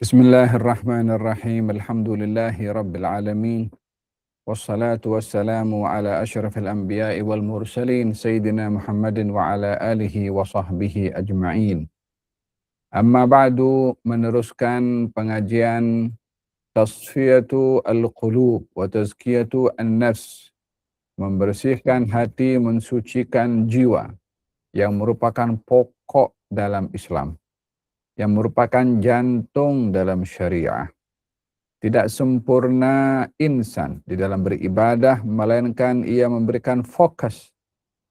Bismillahirrahmanirrahim. Alhamdulillahi rabbil alamin. Wassalatu wassalamu ala asyrafil anbiya'i wal mursalin Sayyidina Muhammadin wa ala alihi wa sahbihi ajma'in. Amma ba'du, meneruskan pengajian Tasfiyatu al-Qulub wa Tazkiyatu an-Nafs, membersihkan hati, mensucikan jiwa, yang merupakan pokok dalam Islam, yang merupakan jantung dalam syariah. Tidak sempurna insan di dalam beribadah, melainkan ia memberikan fokus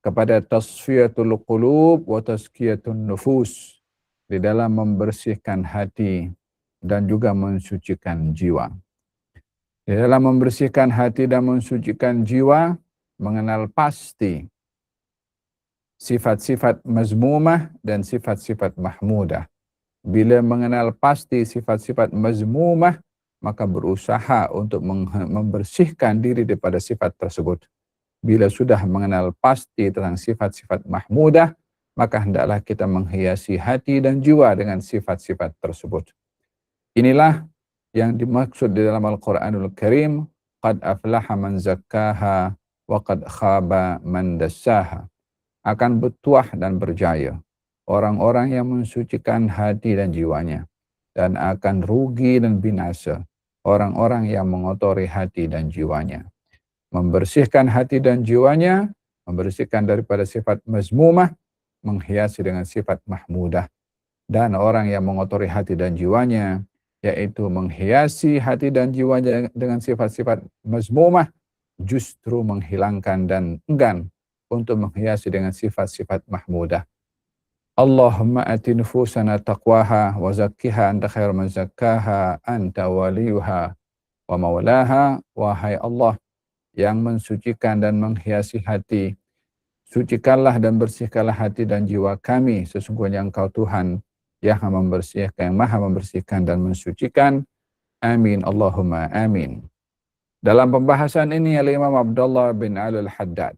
kepada tasfiyatul qulub wa tazkiyatun nufus, di dalam membersihkan hati dan juga mensucikan jiwa. Di dalam membersihkan hati dan mensucikan jiwa, mengenal pasti sifat-sifat mazmumah dan sifat-sifat mahmudah. Bila mengenal pasti sifat-sifat mazmumah, maka berusaha untuk membersihkan diri daripada sifat tersebut. Bila sudah mengenal pasti tentang sifat-sifat mahmudah, maka hendaklah kita menghiasi hati dan jiwa dengan sifat-sifat tersebut. Inilah yang dimaksud di dalam Al-Quranul Karim, qad aflaha man zakkaha wa qad khaba man dassaha. Akan bertuah dan berjaya orang-orang yang mensucikan hati dan jiwanya, dan akan rugi dan binasa orang-orang yang mengotori hati dan jiwanya. Membersihkan hati dan jiwanya, membersihkan daripada sifat mazmumah, menghiasi dengan sifat mahmudah. Dan orang yang mengotori hati dan jiwanya, yaitu menghiasi hati dan jiwanya dengan sifat-sifat mazmumah, justru menghilangkan dan enggan untuk menghiasi dengan sifat-sifat mahmudah. Allahumma ati nufusana taqwaha wa zakkiha anta khairu man zakkaha anta waliyuha wa maulaha. Wahai Allah yang mensucikan dan menghiasi hati, sucikanlah dan bersihkanlah hati dan jiwa kami, sesungguhnya Engkau Tuhan yang membersihkan, yang maha membersihkan dan mensucikan. Amin Allahumma amin. Dalam pembahasan ini Al-Imam Abdullah bin Ali Al-Haddad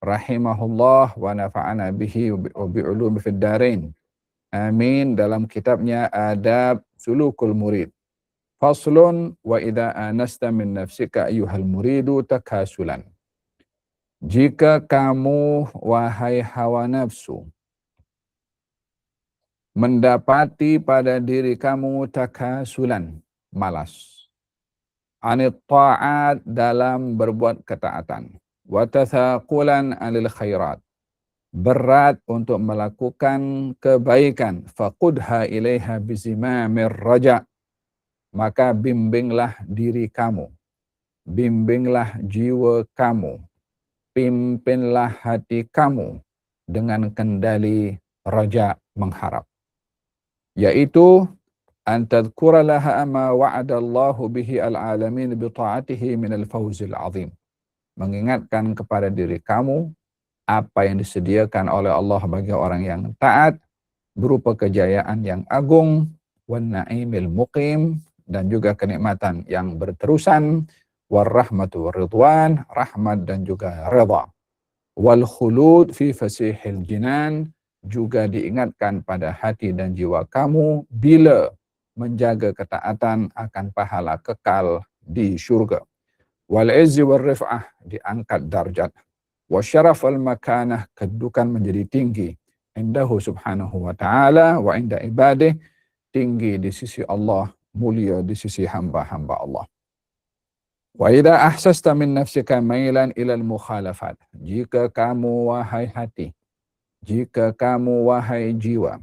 rahimahullah wa nafa'ana bihi wa bi'ulumi fid darain, amin, dalam kitabnya Adab Sulukul Murid, faslun wa idza anasta min nafsika ayyuhal muridu takasulan. Jika kamu, wahai hawa nafsu, mendapati pada diri kamu takasulan, malas, anit ta'at, dalam berbuat ketaatan, wa tathaqulan 'anil khairat, berat untuk melakukan kebaikan, faqudha ilaiha bizimamir raja, maka bimbinglah diri kamu, bimbinglah jiwa kamu, pimpinlah hati kamu dengan kendali raja, mengharap, yaitu antadhkura laha ma wa'adallahu bihi al-alamin bi ta'atihi min al-fawzil azim, mengingatkan kepada diri kamu apa yang disediakan oleh Allah bagi orang yang taat, berupa kejayaan yang agung, wan na'imil muqim, dan juga kenikmatan yang berterusan, war rahmatu war ridwan, rahmat dan juga redha, wal khulud fi fasihil jinan, juga diingatkan pada hati dan jiwa kamu bila menjaga ketaatan akan pahala kekal di syurga, wal izzi war rif'ah, diangkat darjat, wa syaraf al makanah, kedudukan menjadi tinggi, indahu subhanahu wa ta'ala wa inda ibadih, tinggi di sisi Allah, mulia di sisi hamba-hamba Allah. Wa idza ahsasta min nafsika mailan ila al mukhalafat, jika kamu wahai hati, jika kamu wahai jiwa,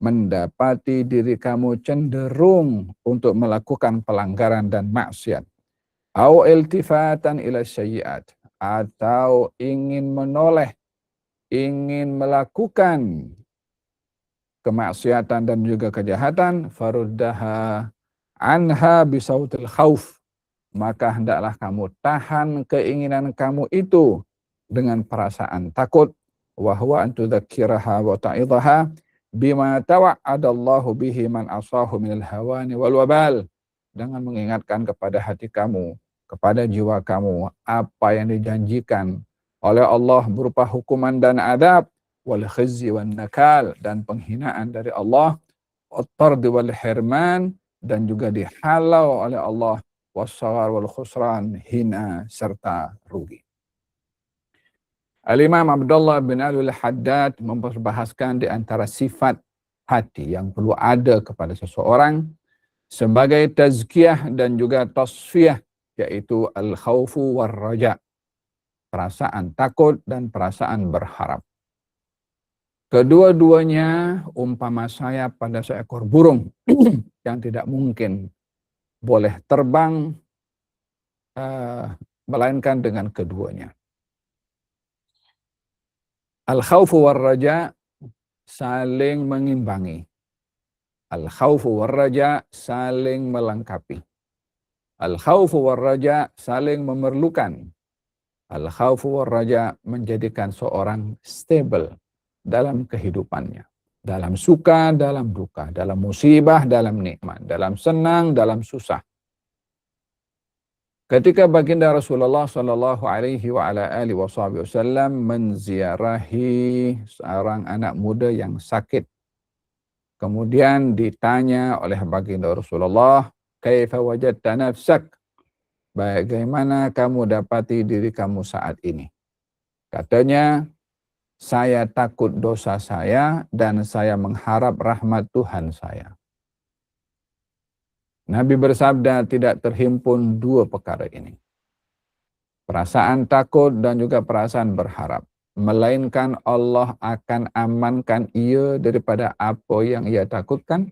mendapati diri kamu cenderung untuk melakukan pelanggaran dan maksiat, au iltifatan ila sayyi'at, atau ingin menoleh, ingin melakukan kemaksiatan dan juga kejahatan, faruddaha anha bisautil khauf, maka hendaklah kamu tahan keinginan kamu itu dengan perasaan takut, wa huwa an tudzakkiraha wa ta'idhaha bima tawa'adallahu bihi man asahu minal hawani wal wabal, dengan mengingatkan kepada hati kamu, kepada jiwa kamu, apa yang dijanjikan oleh Allah berupa hukuman dan adab, wal khizyi wan nakal, dan penghinaan dari Allah, wat-tard wal hirman, dan juga dihalau oleh Allah, was-saghar wal khusran, hina serta rugi. Al-Imam Abdullah bin Al-Haddad memperbahaskan di antara sifat hati yang perlu ada kepada seseorang sebagai tazkiyah dan juga tasfiyah, yaitu al-khawfu war-raja, perasaan takut dan perasaan berharap. Kedua-duanya umpama saya pada seekor burung yang tidak mungkin boleh terbang melainkan dengan keduanya. Al-khawfu war-raja saling mengimbangi. Al-khawfu war-raja saling melengkapi. Al-khawfu war-raja saling memerlukan. Al-khawfu war-raja menjadikan seorang stable dalam kehidupannya. Dalam suka, dalam duka, dalam musibah, dalam nikmat, dalam senang, dalam susah. Ketika baginda Rasulullah sallallahu alaihi wa ala alihi wasallam menziarahi seorang anak muda yang sakit, kemudian ditanya oleh baginda Rasulullah, "Kaifa wajadta nafsak?" Bagaimana kamu dapati diri kamu saat ini? Katanya, saya takut dosa saya dan saya mengharap rahmat Tuhan saya. Nabi bersabda, tidak terhimpun dua perkara ini. Perasaan takut dan juga perasaan berharap. Melainkan Allah akan amankan ia daripada apa yang ia takutkan.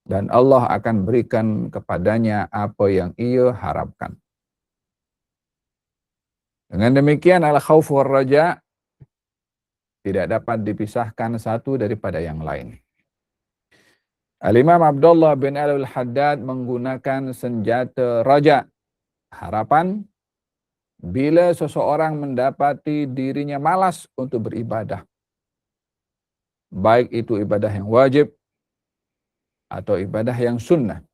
Dan Allah akan berikan kepadanya apa yang ia harapkan. Dengan demikian, al-khawf war-raja tidak dapat dipisahkan satu daripada yang lain. Al-Imam Abdullah bin Al-Haddad menggunakan senjata raja, harapan, bila seseorang mendapati dirinya malas untuk beribadah. Baik itu ibadah yang wajib atau ibadah yang sunnah.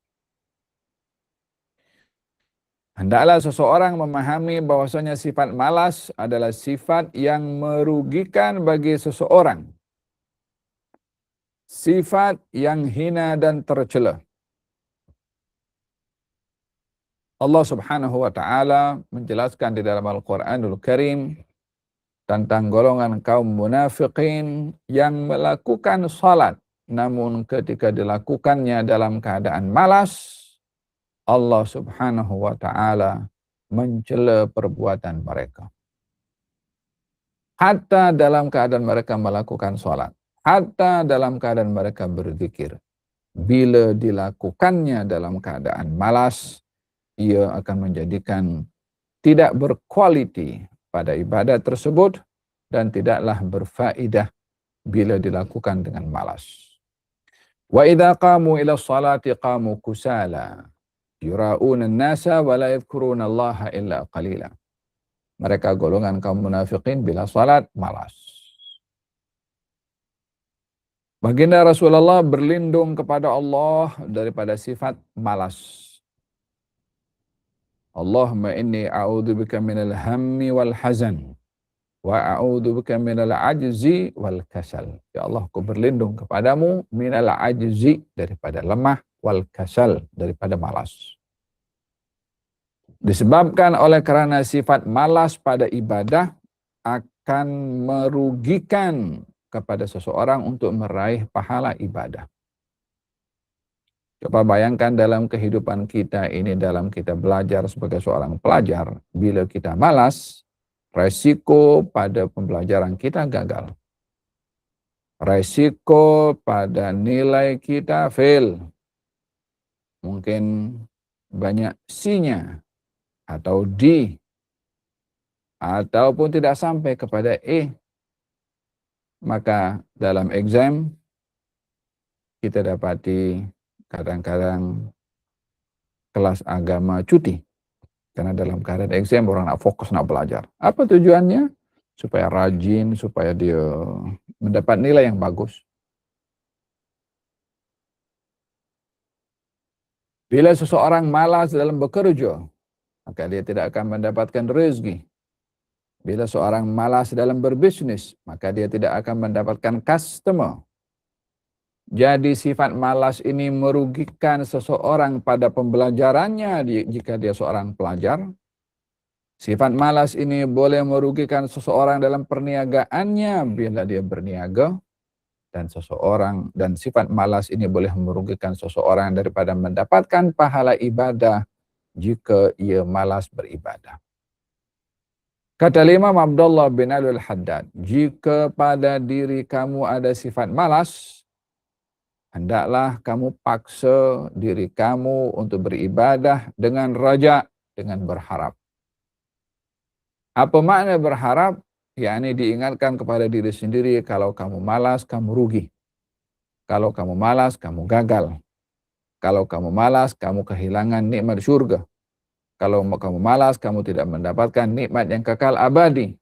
Hendaklah seseorang memahami bahwasanya sifat malas adalah sifat yang merugikan bagi seseorang. Sifat yang hina dan tercela. Allah Subhanahu wa taala menjelaskan di dalam Al-Qur'anul Karim tentang golongan kaum munafikin yang melakukan salat, namun ketika dilakukannya dalam keadaan malas, Allah Subhanahu wa taala mencela perbuatan mereka. Hatta dalam keadaan mereka melakukan salat, hatta dalam keadaan mereka berzikir, bila dilakukannya dalam keadaan malas, ia akan menjadikan tidak berkualiti pada ibadat tersebut dan tidaklah berfaedah bila dilakukan dengan malas. Wa idza qamu ila sholati qamu kusala yura'una an-nasa wa la yadhkuruna Allah illa qalila. Mereka golongan kaum munafikin bila salat malas. Baginda Rasulullah berlindung kepada Allah daripada sifat malas. Allahumma inni a'udzubika minal hammi wal hazan wa a'udzubika minal ajzi wal kasal. Ya Allah, aku berlindung kepadamu minal ajzi, daripada lemah, wal kasal, daripada malas. Disebabkan oleh karena sifat malas pada ibadah akan merugikan kepada seseorang untuk meraih pahala ibadah. Coba bayangkan dalam kehidupan kita ini, dalam kita belajar sebagai seorang pelajar, bila kita malas, resiko pada pembelajaran kita gagal. Resiko pada nilai kita fail. Mungkin banyak C-nya atau D, ataupun tidak sampai kepada E. Maka dalam exam kita dapati kadang-kadang kelas agama cuti. Karena dalam keadaan exam orang nak fokus nak belajar. Apa tujuannya? Supaya rajin, supaya dia mendapat nilai yang bagus. Bila seseorang malas dalam bekerja, maka dia tidak akan mendapatkan rezeki. Bila seorang malas dalam berbisnis, maka dia tidak akan mendapatkan customer. Jadi sifat malas ini merugikan seseorang pada pembelajarannya jika dia seorang pelajar. Sifat malas ini boleh merugikan seseorang dalam perniagaannya bila dia berniaga. Dan sifat malas ini boleh merugikan seseorang daripada mendapatkan pahala ibadah jika ia malas beribadah. Kata Imam Abdullah bin Al-Haddad, jika pada diri kamu ada sifat malas, hendaklah kamu paksa diri kamu untuk beribadah dengan raja, dengan berharap. Apa makna berharap? Yakni diingatkan kepada diri sendiri, kalau kamu malas, kamu rugi. Kalau kamu malas, kamu gagal. Kalau kamu malas, kamu kehilangan nikmat surga. Kalau kamu malas, kamu tidak mendapatkan nikmat yang kekal abadi.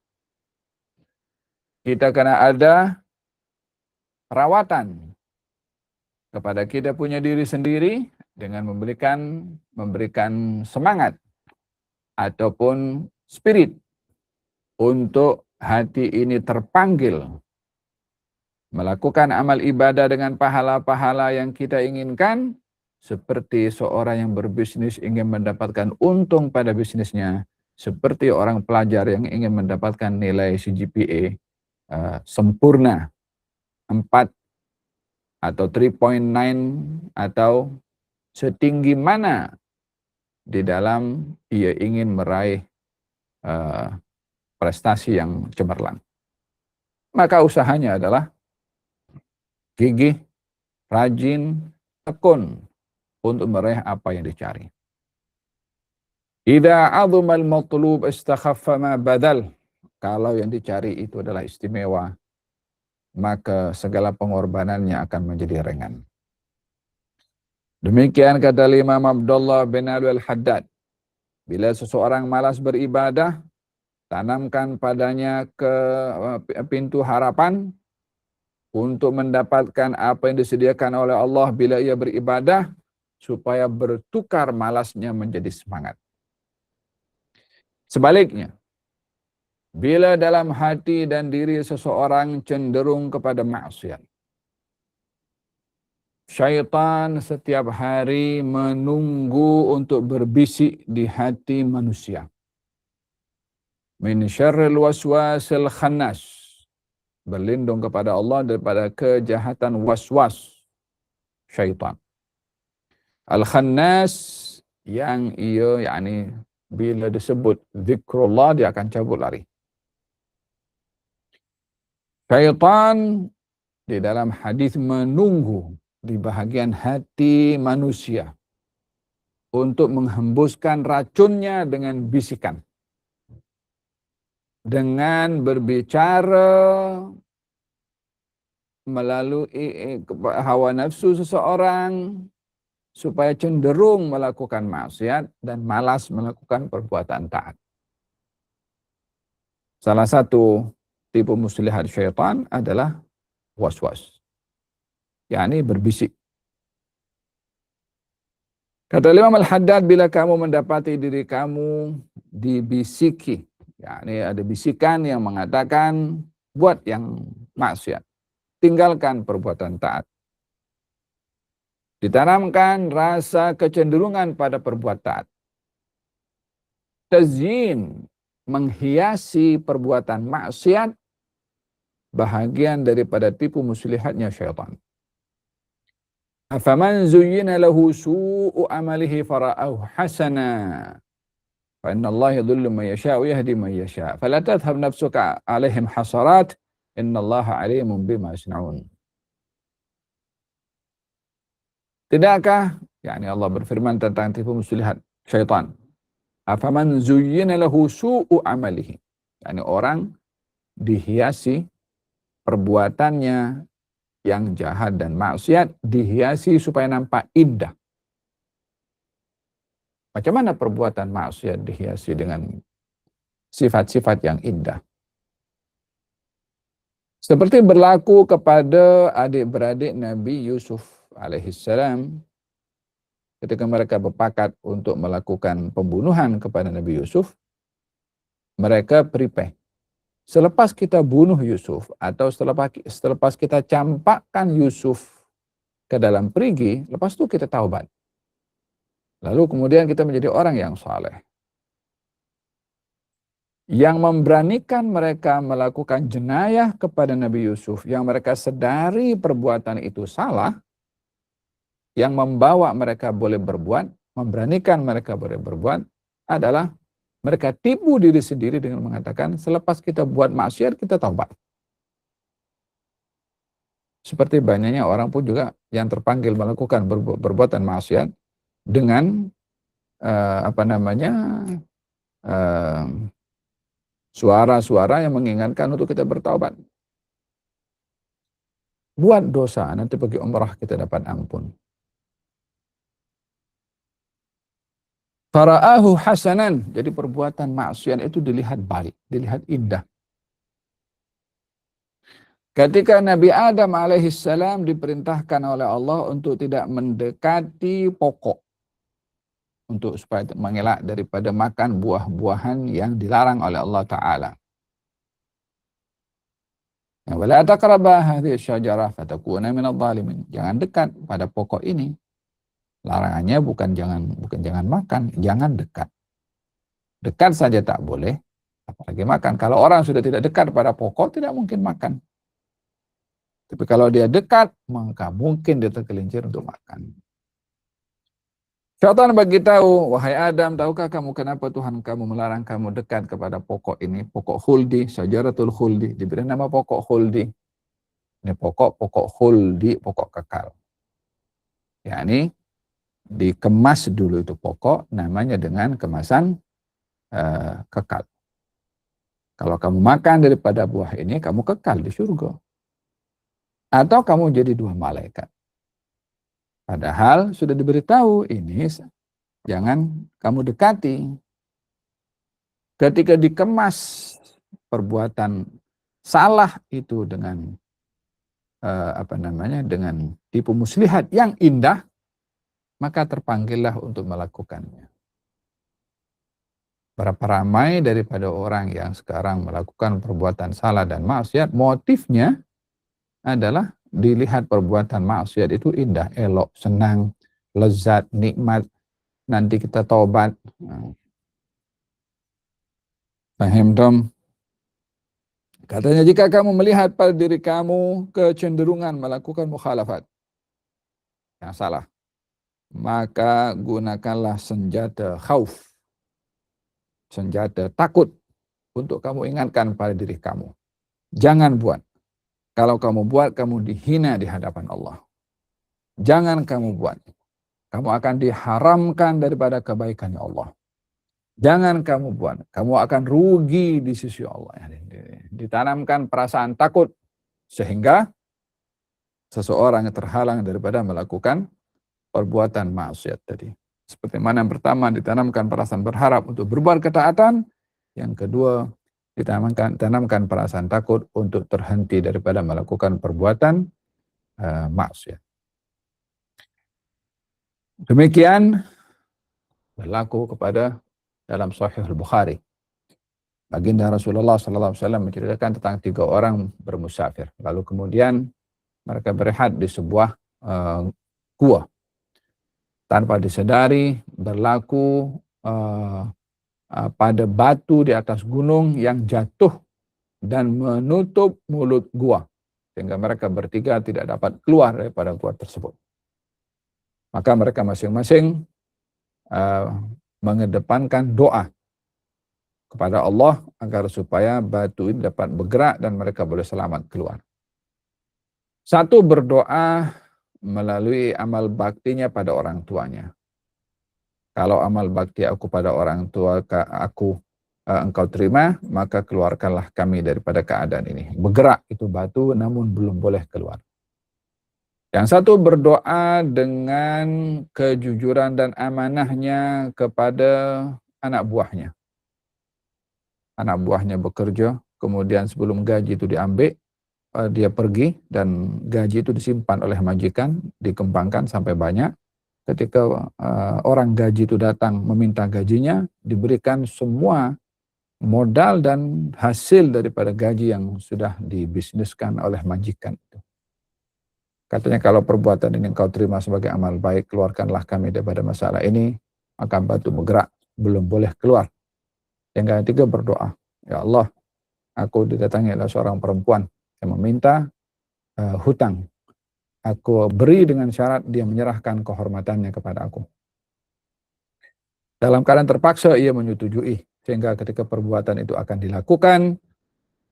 Kita kena ada perawatan kepada kita punya diri sendiri dengan memberikan semangat ataupun spirit untuk hati ini terpanggil melakukan amal ibadah dengan pahala-pahala yang kita inginkan, seperti seorang yang berbisnis ingin mendapatkan untung pada bisnisnya, seperti orang pelajar yang ingin mendapatkan nilai CGPA sempurna 4 atau 3.9 atau setinggi mana di dalam ia ingin meraih prestasi yang cemerlang. Maka usahanya adalah gigih, rajin, tekun untuk meraih apa yang dicari. Idza 'azuma al-matlub istakhaffa ma badal. Kalau yang dicari itu adalah istimewa, maka segala pengorbanannya akan menjadi ringan. Demikian kata Imam Abdullah bin Al-Haddad. Bila seseorang malas beribadah, tanamkan padanya ke pintu harapan untuk mendapatkan apa yang disediakan oleh Allah bila ia beribadah, supaya bertukar malasnya menjadi semangat. Sebaliknya, bila dalam hati dan diri seseorang cenderung kepada maksiat, syaitan setiap hari menunggu untuk berbisik di hati manusia. Min syarril waswasil khannas. Berlindung kepada Allah daripada kejahatan waswas syaitan. Al-khannas yang ia yakni bila disebut zikrullah dia akan cabut lari. Syaitan di dalam hadis menunggu di bahagian hati manusia untuk menghembuskan racunnya dengan bisikan. Dengan berbicara melalui hawa nafsu seseorang supaya cenderung melakukan maksiat dan malas melakukan perbuatan taat. Salah satu tipu muslihat syaitan adalah waswas, yakni berbisik. Kata Imam Al-Haddad, bila kamu mendapati diri kamu dibisiki, yakni ada bisikan yang mengatakan buat yang maksiat, tinggalkan perbuatan taat. Ditanamkan rasa kecenderungan pada perbuatan taat. Tazyin, menghiasi perbuatan maksiat, bahagian daripada tipu muslihatnya syaitan. Afaman zuyyina lahu su'u amalihi fara'ahu hasana. Fa inna Allah yadhillu man yasha'u yahdi man yasha'. Fala tadhhab nafsuka 'alaihim hasarat. Inna Allah 'alimun bima yasna'un. Tidakkah yakni Allah berfirman tentang tipu muslihat syaitan. Afaman zuyyina lahu su'u amalihi. yakni orang dihiasi perbuatannya yang jahat dan maksiat, dihiasi supaya nampak indah. Macam mana perbuatan maksiat dihiasi dengan sifat-sifat yang indah? Seperti berlaku kepada adik-beradik Nabi Yusuf alaihissalam ketika mereka berpakat untuk melakukan pembunuhan kepada Nabi Yusuf. Mereka prepare. Selepas kita bunuh Yusuf atau selepas kita campakkan Yusuf ke dalam perigi, lepas itu kita taubat. Lalu kemudian kita menjadi orang yang saleh. Yang memberanikan mereka melakukan jenayah kepada Nabi Yusuf, yang mereka sadari perbuatan itu salah, yang membawa mereka boleh berbuat, memberanikan mereka boleh berbuat, adalah mereka tipu diri sendiri dengan mengatakan, selepas kita buat maksiat, kita taubat. Seperti banyaknya orang pun juga yang terpanggil melakukan perbuatan maksiat dengan suara-suara yang mengingatkan untuk kita bertaubat. Buat dosa, nanti pergi umrah kita dapat ampun. Fara'ahu hasanan, jadi perbuatan maksiat itu dilihat baik, dilihat indah. Ketika Nabi Adam alaihissalam diperintahkan oleh Allah untuk tidak mendekati pokok, untuk supaya mengelak daripada makan buah-buahan yang dilarang oleh Allah Ta'ala. Wala taqraba hadhihi syajarah fatakuna minadh dhalimin. Jangan dekat pada pokok ini. Larangannya bukan jangan makan, jangan dekat. Dekat saja tak boleh, apalagi makan. Kalau orang sudah tidak dekat pada pokok, tidak mungkin makan. Tapi kalau dia dekat, maka mungkin dia tergelincir untuk makan. Syaitan bagi tahu, wahai Adam, tahukah kamu kenapa Tuhan kamu melarang kamu dekat kepada pokok ini? Pokok khuldi, syajaratul khuldi. Diberi nama pokok khuldi. Ini pokok khuldi, pokok kekal. Yani dikemas dulu itu pokok, namanya dengan kemasan kekal. Kalau kamu makan daripada buah ini, kamu kekal di surga. Atau kamu jadi dua malaikat. Padahal sudah diberitahu ini jangan kamu dekati. Ketika dikemas perbuatan salah itu dengan dengan tipu muslihat yang indah, maka terpanggillah untuk melakukannya. Berapa ramai daripada orang yang sekarang melakukan perbuatan salah dan maksiat, motifnya adalah dilihat perbuatan maksiat itu indah, elok, senang, lezat, nikmat. Nanti kita taubat. Paham dong? Katanya jika kamu melihat pada diri kamu kecenderungan melakukan mukhalafat yang salah, maka gunakanlah senjata khauf, senjata takut untuk kamu ingatkan pada diri kamu. Jangan buat. Kalau kamu buat, kamu dihina di hadapan Allah. Jangan kamu buat. Kamu akan diharamkan daripada kebaikannya Allah. Jangan kamu buat. Kamu akan rugi di sisi Allah. Ditanamkan perasaan takut sehingga seseorang yang terhalang daripada melakukan perbuatan maksiat tadi. Seperti mana yang pertama ditanamkan perasaan berharap untuk berbuat ketaatan, yang kedua ditanamkan perasaan takut untuk terhenti daripada melakukan perbuatan maksiat. Demikian berlaku kepada dalam Sahih Al-Bukhari. Baginda Rasulullah SAW menceritakan tentang 3 orang bermusafir. Lalu kemudian mereka berehat di sebuah gua. Tanpa disadari berlaku pada batu di atas gunung yang jatuh dan menutup mulut gua. Sehingga mereka bertiga tidak dapat keluar daripada gua tersebut. Maka mereka masing-masing mengedepankan doa kepada Allah agar supaya batu ini dapat bergerak dan mereka boleh selamat keluar. Satu berdoa melalui amal baktinya pada orang tuanya. Kalau amal bakti aku pada orang tua engkau terima, maka keluarkanlah kami daripada keadaan ini. Bergerak itu batu namun belum boleh keluar. Yang satu berdoa dengan kejujuran dan amanahnya kepada anak buahnya. Anak buahnya bekerja, kemudian sebelum gaji itu diambil, dia pergi dan gaji itu disimpan oleh majikan, dikembangkan sampai banyak. Ketika orang gaji itu datang meminta gajinya, diberikan semua modal dan hasil daripada gaji yang sudah dibisniskan oleh majikan itu. Katanya kalau perbuatan ini engkau terima sebagai amal baik, keluarkanlah kami daripada masalah ini. Maka batu bergerak, belum boleh keluar. Yang ketiga berdoa, ya Allah, aku didatangi oleh seorang perempuan yang meminta hutang. Aku beri dengan syarat dia menyerahkan kehormatannya kepada aku. Dalam keadaan terpaksa ia menyetujui. Sehingga ketika perbuatan itu akan dilakukan,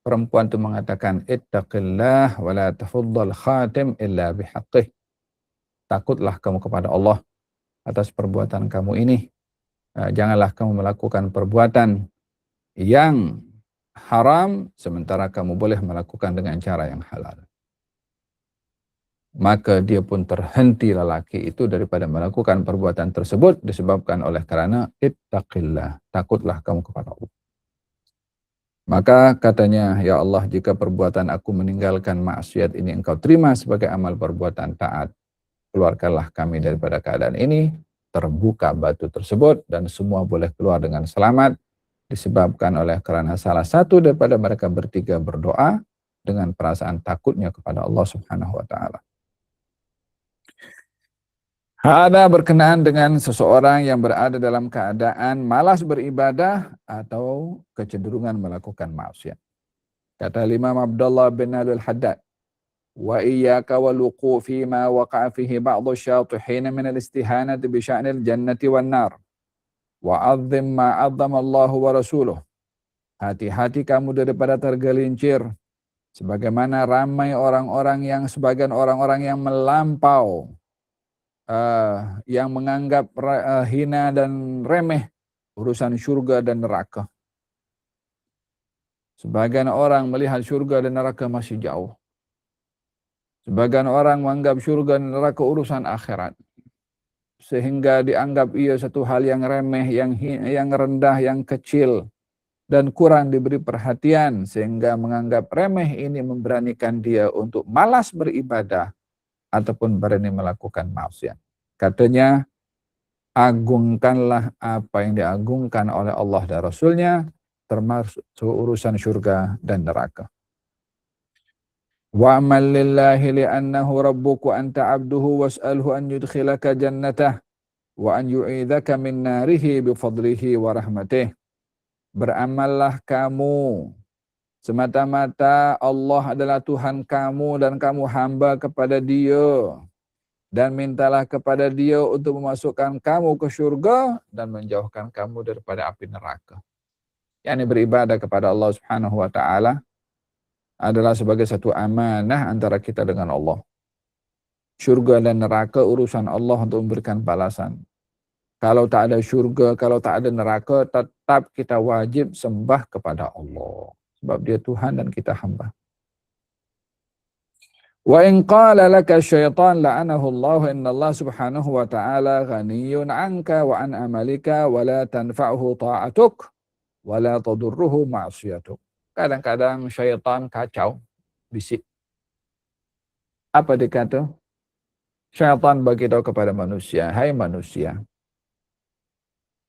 perempuan itu mengatakan, ittaqillah wa la tafuddal khatim illa bihaqqih. Takutlah kamu kepada Allah atas perbuatan kamu ini. Janganlah kamu melakukan perbuatan yang haram sementara kamu boleh melakukan dengan cara yang halal. Maka dia pun terhenti lelaki itu daripada melakukan perbuatan tersebut disebabkan oleh karena ittaqillah, takutlah kamu kepada Allah. Maka katanya, ya Allah, jika perbuatan aku meninggalkan maksiat ini engkau terima sebagai amal perbuatan taat, keluarkanlah kami daripada keadaan ini. Terbuka batu tersebut dan semua boleh keluar dengan selamat disebabkan oleh karena salah satu daripada mereka bertiga berdoa dengan perasaan takutnya kepada Allah Subhanahu wa taala. Ada berkenaan dengan seseorang yang berada dalam keadaan malas beribadah atau kecenderungan melakukan maksiat. Kata Imam Abdullah bin Abdul Haddad, wa iyyaka wal wuqu' fi ma waqa'a fihi ba'd asy-syatihin min al-istihanati bi sya'nil jannati wan nar. Wa 'azzim ma 'azzama Allah wa rasuluh. Hati-hati kamu daripada tergelincir sebagaimana ramai sebagian orang-orang yang melampau, yang menganggap hina dan remeh urusan syurga dan neraka. Sebagian orang melihat syurga dan neraka masih jauh. Sebagian orang menganggap syurga dan neraka urusan akhirat. Sehingga dianggap ia satu hal yang remeh, yang rendah, yang kecil, dan kurang diberi perhatian. Sehingga menganggap remeh ini memberanikan dia untuk malas beribadah ataupun berani melakukan maksiat. Katanya, agungkanlah apa yang diagungkan oleh Allah dan Rasulnya, termasuk urusan syurga dan neraka. Wa'amal lillahi li'annahu rabbuku anta abduhu was'alhu an yudkhilaka jannatah wa an yu'idhaka min narihi bifadlihi wa rahmatih. Beramallah kamu semata-mata Allah adalah Tuhan kamu dan kamu hamba kepada Dia. Dan mintalah kepada Dia untuk memasukkan kamu ke syurga dan menjauhkan kamu daripada api neraka. Yani beribadah kepada Allah Subhanahu wa taala adalah sebagai satu amanah antara kita dengan Allah. Syurga dan neraka urusan Allah untuk memberikan balasan. Kalau tak ada syurga, kalau tak ada neraka, tetap kita wajib sembah kepada Allah. Sebab Dia Tuhan dan kita hamba. Wa in qala laka syaitan la'anahu Allah inna Allah subhanahu wa ta'ala ghaniyun 'anka wa an amalika wa la tanfa'uhu ta'atuk wa la tadurruhu ma'siyatuk. Kadang-kadang syaitan kacau, bisik. Apa dia kata? Syaitan beritahu kepada manusia, hai manusia,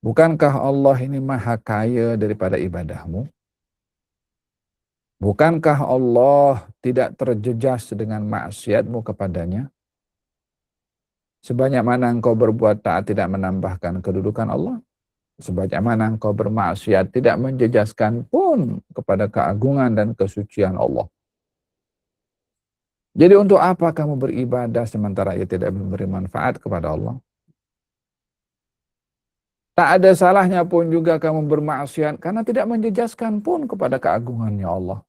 bukankah Allah ini maha kaya daripada ibadahmu? Bukankah Allah tidak terjejas dengan maksiatmu kepadanya? Sebanyak mana engkau berbuat taat tidak menambahkan kedudukan Allah. Sebanyak mana engkau bermaksiat tidak menjejaskan pun kepada keagungan dan kesucian Allah. Jadi untuk apa kamu beribadah sementara ia tidak memberi manfaat kepada Allah? Tak ada salahnya pun juga kamu bermaksiat karena tidak menjejaskan pun kepada keagungannya Allah.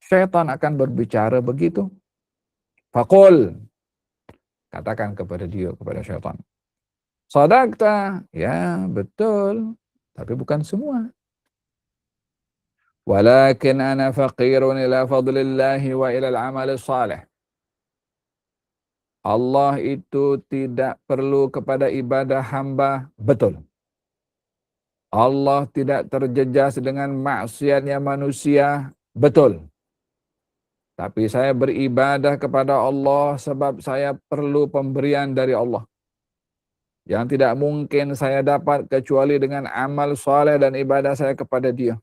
Syaitan akan berbicara begitu. Faqul, katakan kepada dia, kepada syaitan. Shadaqta, ya betul, tapi bukan semua. Walakin ana faqirun ila fadlillahi wa ila al-amal salih. Allah itu tidak perlu kepada ibadah hamba, betul. Allah tidak terjejas dengan maksiatnya manusia, betul. Tapi saya beribadah kepada Allah sebab saya perlu pemberian dari Allah. Yang tidak mungkin saya dapat kecuali dengan amal soleh dan ibadah saya kepada Dia.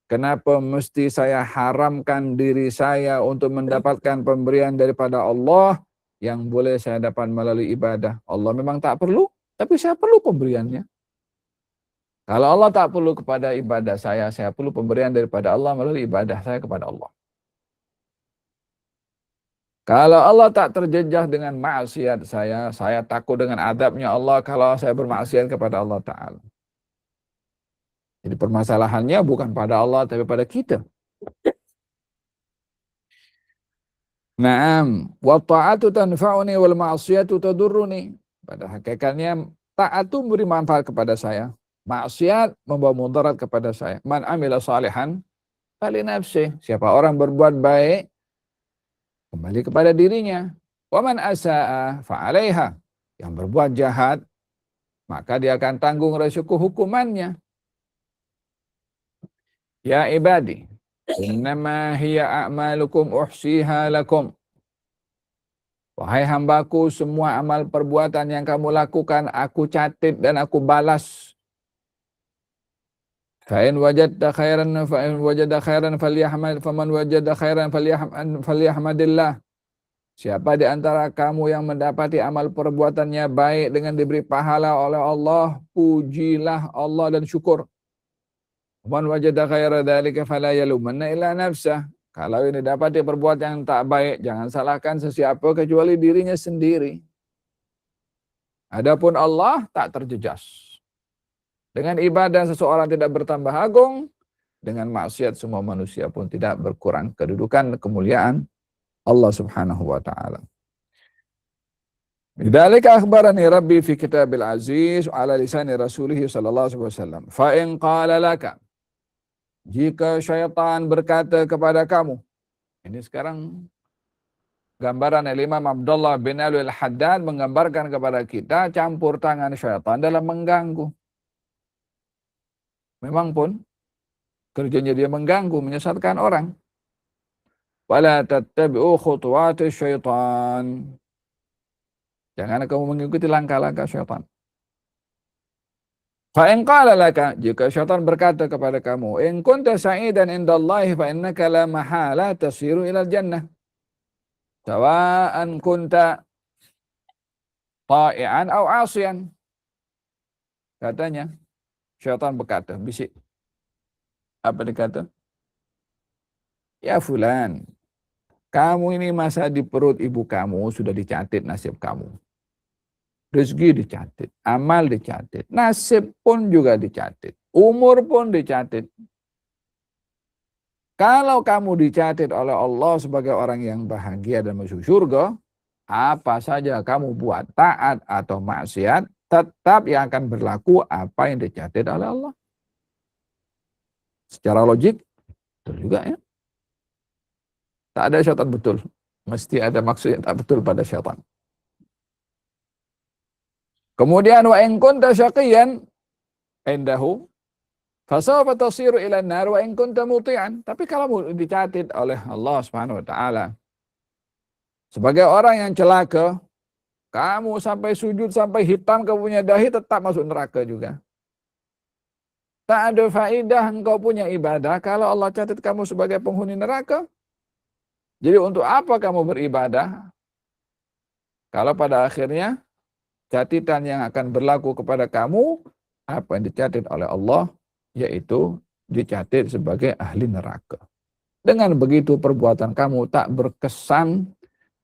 Kenapa mesti saya haramkan diri saya untuk mendapatkan pemberian daripada Allah yang boleh saya dapat melalui ibadah? Allah memang tak perlu, tapi saya perlu pemberiannya. Kalau Allah tak perlu kepada ibadah saya perlu pemberian daripada Allah melalui ibadah saya kepada Allah. Kalau Allah tak terjejah dengan maksiat saya takut dengan adabnya Allah kalau saya bermaksiat kepada Allah Ta'ala. Jadi permasalahannya bukan pada Allah tapi pada kita. Naam, wa ta'atu tanfa'uni wal ma'siyatu tadurruni. Pada hakikatnya taat itu memberi manfaat kepada saya. Maksiat membawa mudarat kepada saya. Man amila salihan fali nafsih. Siapa orang berbuat baik kembali kepada dirinya. Wa man asa'a fa'alaiha. Yang berbuat jahat maka dia akan tanggung resiko hukumannya. Ya ibadi, innama hiya a'malukum uhsiha lakum. Wahai hambaku, semua amal perbuatan yang kamu lakukan, aku catat dan aku balas. Fa'in wajadta khairan falyahmad, faman wajada khairan falyahmadillah. Siapa di antara kamu yang mendapati amal perbuatannya baik dengan diberi pahala oleh Allah, pujilah Allah dan syukur. Man wajada khaira dzalika fala yalumanna illa nafsah. Kalau ini dapat diperbuat yang tak baik, jangan salahkan sesiapa kecuali dirinya sendiri. Adapun Allah tak terjejas. Dengan ibadah seseorang tidak bertambah agung, dengan maksiat semua manusia pun tidak berkurang kedudukan kemuliaan Allah Subhanahu wa taala. Bidzalika akhbarani Rabbi fi kitabil aziz ala lisani rasulih sallallahu alaihi wasallam. Fa in qala laka, jika syaitan berkata kepada kamu, ini sekarang gambaran Imam Abdullah bin Al-Haddad menggambarkan kepada kita campur tangan syaitan dalam mengganggu. Memang pun kerjanya dia mengganggu, menyesatkan orang. Wala tattabi'u khutuwati syaitan. Jangan kamu mengikuti langkah-langkah syaitan. Fa in qala laka, jika syaitan berkata kepada kamu, in kunta sa'idan indallahi fa innaka la mahala tasiru ilal jannah. Sawa'an kunta ta'i'an aw 'asiyan. Katanya, syaitan berkata, bisik. Apa dikata? Ya fulan, kamu ini masa di perut ibu kamu sudah dicatat nasib kamu. Rezeki dicatat, amal dicatat, nasib pun juga dicatat, umur pun dicatat. Kalau kamu dicatat oleh Allah sebagai orang yang bahagia dan masuk surga, apa saja kamu buat taat atau maksiat, tetap yang akan berlaku apa yang dicatat oleh Allah. Secara logik, betul juga ya. Tak ada syaitan betul. Mesti ada maksud yang tak betul pada syaitan. Kemudian wa in kunta syaqiyan indahu fasawfa tasiru ila an-nar wa in kunta muti'an. Tapi kalau dicatat oleh Allah Subhanahu wa taala sebagai orang yang celaka, kamu sampai sujud sampai hitam kamu punya dahi tetap masuk neraka juga. Tak ada faedah engkau punya ibadah kalau Allah catat kamu sebagai penghuni neraka. Jadi untuk apa kamu beribadah kalau pada akhirnya catatan yang akan berlaku kepada kamu, apa yang dicatat oleh Allah, yaitu dicatat sebagai ahli neraka. Dengan begitu perbuatan kamu tak berkesan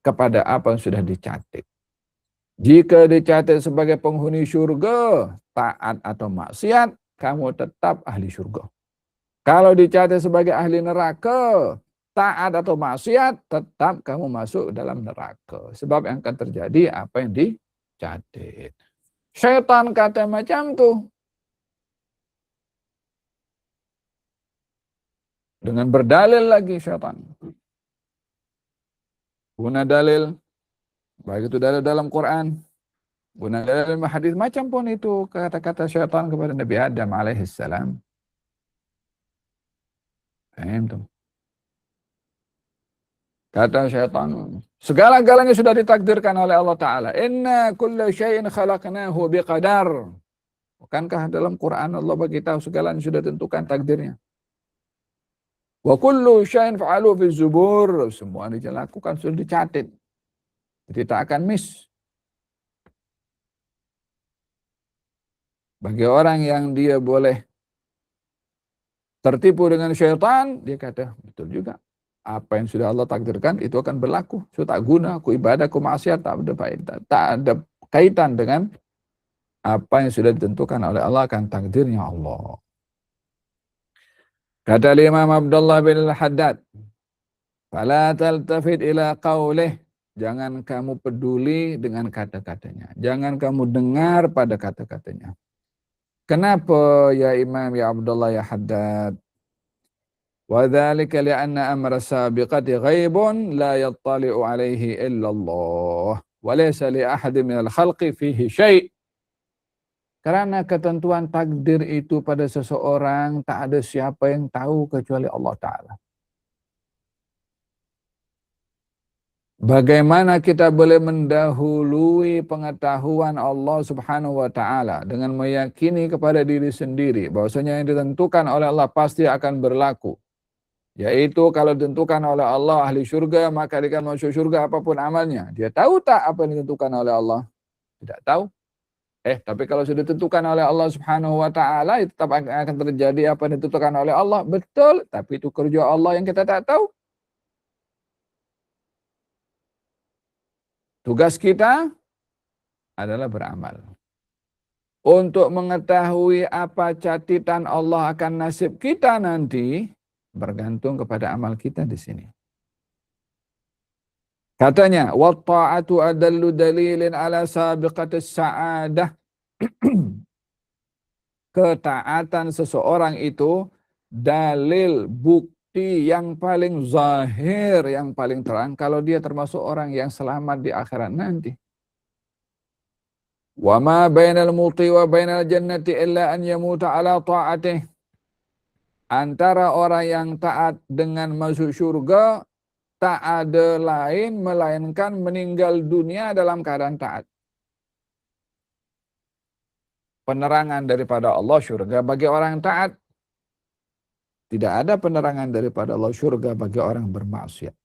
kepada apa yang sudah dicatat. Jika dicatat sebagai penghuni surga, taat atau maksiat, kamu tetap ahli surga. Kalau dicatat sebagai ahli neraka, taat atau maksiat, tetap kamu masuk dalam neraka. Sebab yang akan terjadi apa yang dicatat. Syaitan kata macam tu. Dengan berdalil lagi syaitan. Guna dalil. Baik itu dalil dalam Quran. Guna dalil dalam hadis. Macam pun itu kata-kata syaitan kepada Nabi Adam alaihissalam. Faham? Kata syaitan, segala-galanya sudah ditakdirkan oleh Allah Ta'ala. Inna kulla syai'in khalaqnahu biqadar. Bukankah dalam Quran Allah beritahu segalanya sudah tentukan takdirnya? Wa kullu syai'in fa'alu fi zubur. Semua yang dilakukan sudah dicatat. Jadi tak akan miss. Bagi orang yang dia boleh tertipu dengan syaitan, dia kata, betul juga. Apa yang sudah Allah takdirkan itu akan berlaku. So tak guna, aku ibadah, aku maksiat, tak ada kaitan dengan apa yang sudah ditentukan oleh Allah, akan takdirnya Allah. Kata Imam Abdullah bin Al-Haddad, fala taltafit ila qaulih, jangan kamu peduli dengan kata-katanya. Jangan kamu dengar pada kata-katanya. Kenapa ya Imam, ya Abdullah, ya Haddad? Wa dzalika li'anna amra sabiqati ghaibun la yattali'u alaihi illa Allah. Wa laysa li ahadin minal khalqi fihi syai'. Karena ketentuan takdir itu pada seseorang tak ada siapa yang tahu kecuali Allah Ta'ala. Bagaimana kita boleh mendahului pengetahuan Allah Subhanahu wa Ta'ala dengan meyakini kepada diri sendiri bahwasanya yang ditentukan oleh Allah pasti akan berlaku. Yaitu kalau ditentukan oleh Allah ahli syurga, maka dia akan masuk syurga apapun amalnya. Dia tahu tak apa yang ditentukan oleh Allah? Tidak tahu. Tapi kalau sudah ditentukan oleh Allah Subhanahu wa Ta'ala, itu tetap akan terjadi apa yang ditentukan oleh Allah. Betul, tapi itu kerja Allah yang kita tak tahu. Tugas kita adalah beramal. Untuk mengetahui apa catatan Allah akan nasib kita nanti, bergantung kepada amal kita di sini. Katanya, watta'atu adallu dalilin ala sabiqatis sa'adah. Ketaatan seseorang itu dalil bukti yang paling zahir, yang paling terang kalau dia termasuk orang yang selamat di akhirat nanti. Wa ma bainal muti wa bainal jannati illa an yamuta ala ta'atih. Antara orang yang taat dengan masuk surga tak ada lain melainkan meninggal dunia dalam keadaan taat. Penerangan daripada Allah surga bagi orang yang taat. Tidak ada penerangan daripada Allah surga bagi orang bermaksiat.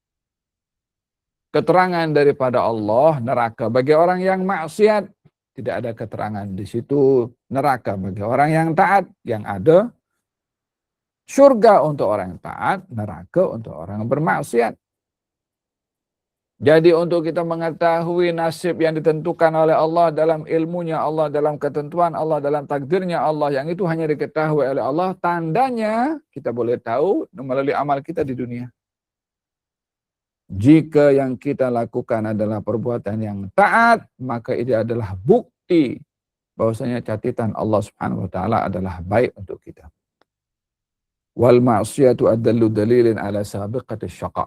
Keterangan daripada Allah neraka bagi orang yang maksiat. Tidak ada keterangan di situ neraka bagi orang yang taat. Yang ada surga untuk orang yang taat, neraka untuk orang yang bermaksiat. Jadi untuk kita mengetahui nasib yang ditentukan oleh Allah dalam ilmunya Allah, dalam ketentuan Allah, dalam takdirnya Allah, yang itu hanya diketahui oleh Allah, tandanya kita boleh tahu melalui amal kita di dunia. Jika yang kita lakukan adalah perbuatan yang taat, maka itu adalah bukti bahwasanya catatan Allah Subhanahu wa Ta'ala adalah baik untuk kita. Wal ma'siyatu adallu dalilin ala sabiqatis syaqa.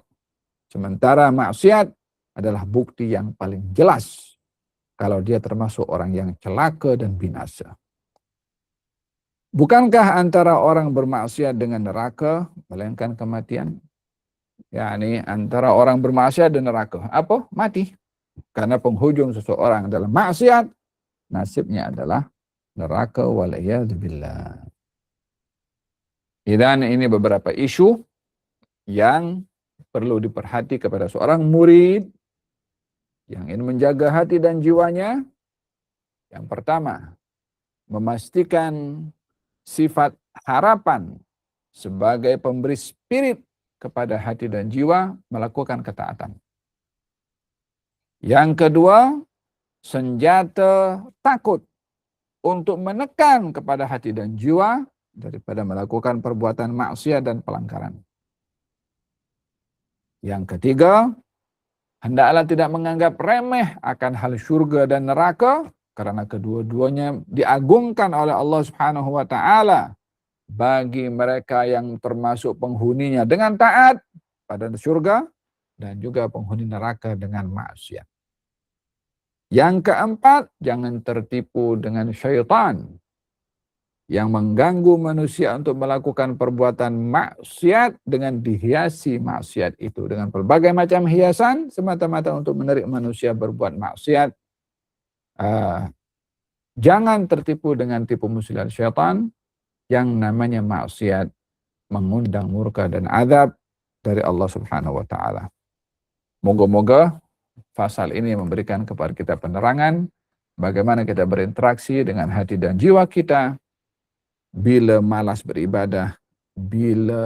Sementara maksiat adalah bukti yang paling jelas kalau dia termasuk orang yang celaka dan binasa. Bukankah antara orang bermaksiat dengan neraka melainkan kematian? yakni antara orang bermaksiat dan neraka. Apa? Mati. Karena penghujung seseorang dalam maksiat, nasibnya adalah neraka waliyadzubillah. Dan ini beberapa isu yang perlu diperhati kepada seorang murid yang ingin menjaga hati dan jiwanya. Yang pertama, memastikan sifat harapan sebagai pemberi spirit kepada hati dan jiwa melakukan ketaatan. Yang kedua, senjata takut untuk menekan kepada hati dan jiwa daripada melakukan perbuatan maksiat dan pelanggaran. Yang ketiga, hendaklah tidak menganggap remeh akan hal surga dan neraka, karena kedua-duanya diagungkan oleh Allah Subhanahu wa Ta'ala bagi mereka yang termasuk penghuninya dengan taat pada surga dan juga penghuni neraka dengan maksiat. Yang keempat, jangan tertipu dengan syaitan yang mengganggu manusia untuk melakukan perbuatan maksiat dengan dihiasi maksiat itu dengan berbagai macam hiasan semata-mata untuk menarik manusia berbuat maksiat. Jangan tertipu dengan tipu muslihat syaitan yang namanya maksiat mengundang murka dan azab dari Allah Subhanahu wa taala. Moga-moga pasal ini memberikan kepada kita penerangan bagaimana kita berinteraksi dengan hati dan jiwa kita bila malas beribadah, bila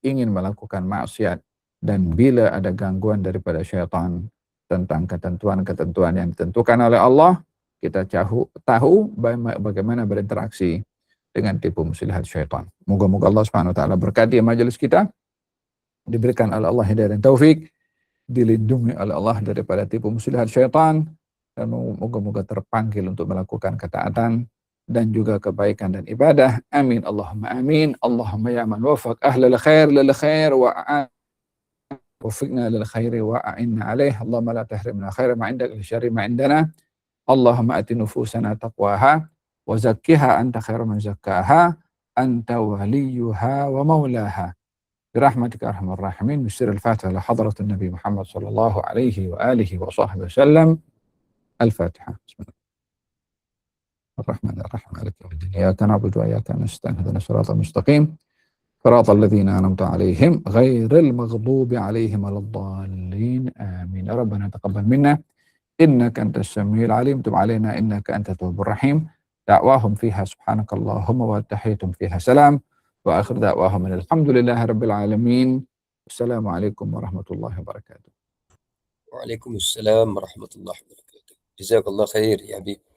ingin melakukan maksiat, dan bila ada gangguan daripada syaitan tentang ketentuan-ketentuan yang ditentukan oleh Allah, kita tahu bagaimana berinteraksi dengan tipu muslihat syaitan. Moga-moga Allah Subhanahu wa taala berkati majelis kita, diberikan oleh Allah hidayah dan taufik, dilindungi oleh Allah daripada tipu muslihat syaitan, dan moga-moga terpanggil untuk melakukan ketaatan dan juga kebaikan dan ibadah. Amin Allahumma amin. Allahumma ya man wafaq ahlal khair lil khair wa وفقنا للخير وأعنا عليه. اللهم لا تحرمنا خير ما عندك لشر ما عندنا. اللهم أت نفوسنا تقواها وزكها أنت خير من زكاها أنت وليها ومولاها برحمتك أرحم الراحمين. بسر الفاتحة لحضرة النبي محمد صلى الله عليه وآله وصحبه وسلم. الفاتحة. بسم الله الرحمن الرحيم. مالك يوم الدين إياك نعبد وإياك نستعين اهدنا الصراط المستقيم صراط الذين أنعمت عليهم غير المغضوب عليهم ولا الضالين آمين. ربنا تقبل منا إنك أنت السميع العليم. تب علينا إنك أنت التواب الرحيم. دعواهم فيها سبحانك اللهم وتحيتهم فيها سلام وآخر دعواهم الحمد لله رب العالمين. السلام عليكم ورحمة الله وبركاته. وعليكم السلام ورحمة الله وبركاته. جزاك الله خير يا حبيبي.